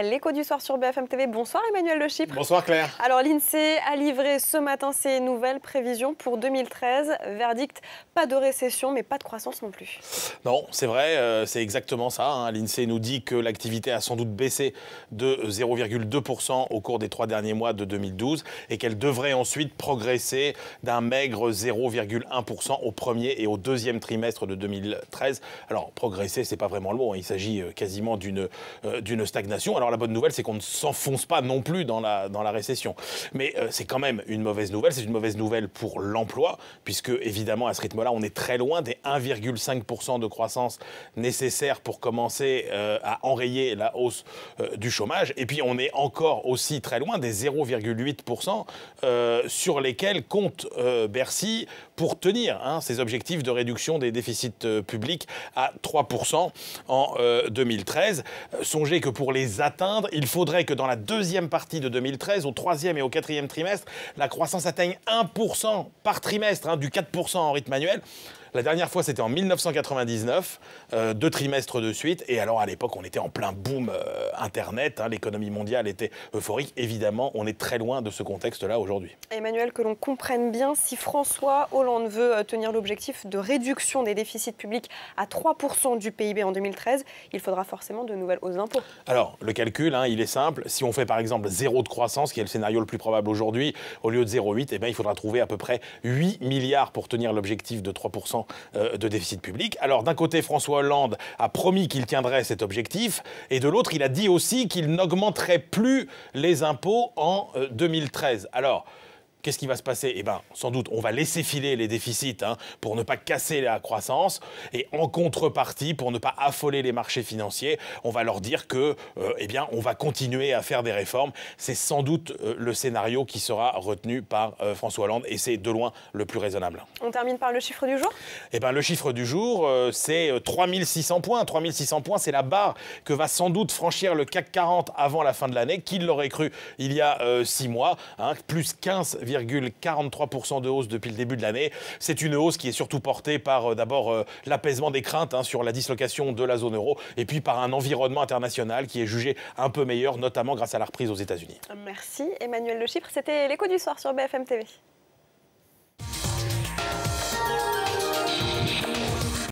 L'écho du soir sur BFM TV. Bonsoir Emmanuel Le Chypre. Bonsoir Claire. Alors l'INSEE a livré ce matin ses nouvelles prévisions pour 2013. Verdict, pas de récession mais pas de croissance non plus. Non, c'est vrai, c'est exactement ça. L'INSEE nous dit que l'activité a sans doute baissé de 0,2% au cours des 3 derniers mois de 2012 et qu'elle devrait ensuite progresser d'un maigre 0,1% au premier et au deuxième trimestre de 2013. Alors progresser, c'est pas vraiment le mot, il s'agit quasiment d'une stagnation. Alors la bonne nouvelle, c'est qu'on ne s'enfonce pas non plus dans la récession. Mais c'est quand même une mauvaise nouvelle. C'est une mauvaise nouvelle pour l'emploi, puisque évidemment à ce rythme-là, on est très loin des 1,5% de croissance nécessaires pour commencer à enrayer la hausse du chômage. Et puis on est encore aussi très loin des 0,8% sur lesquels compte Bercy pour tenir ses objectifs de réduction des déficits publics à 3% en 2013. Songez que pour les atteindre, il faudrait que dans la deuxième partie de 2013, au troisième et au quatrième trimestre, la croissance atteigne 1% par trimestre, du 4% en rythme annuel. La dernière fois, c'était en 1999, 2 trimestres de suite. Et alors, à l'époque, on était en plein boom Internet. L'économie mondiale était euphorique. Évidemment, on est très loin de ce contexte-là aujourd'hui. Emmanuel, que l'on comprenne bien, si François Hollande veut tenir l'objectif de réduction des déficits publics à 3% du PIB en 2013, il faudra forcément de nouvelles hausses d'impôts. Alors, le calcul, il est simple. Si on fait par exemple 0 de croissance, qui est le scénario le plus probable aujourd'hui, au lieu de 0,8, il faudra trouver à peu près 8 milliards pour tenir l'objectif de 3% de déficit public. Alors d'un côté, François Hollande a promis qu'il tiendrait cet objectif et de l'autre, il a dit aussi qu'il n'augmenterait plus les impôts en 2013. Alors, qu'est-ce qui va se passer? Sans doute, on va laisser filer les déficits pour ne pas casser la croissance. Et en contrepartie, pour ne pas affoler les marchés financiers, on va leur dire que, on va continuer à faire des réformes. C'est sans doute le scénario qui sera retenu par François Hollande et c'est de loin le plus raisonnable. On termine par le chiffre du jour? Le chiffre du jour, c'est 3600 points. 3600 points, c'est la barre que va sans doute franchir le CAC 40 avant la fin de l'année. Qui l'aurait cru il y a 6 mois, plus 15,43% de hausse depuis le début de l'année. C'est une hausse qui est surtout portée par d'abord l'apaisement des craintes sur la dislocation de la zone euro et puis par un environnement international qui est jugé un peu meilleur, notamment grâce à la reprise aux États-Unis. Merci Emmanuel Le Chypre, c'était l'écho du soir sur BFM TV.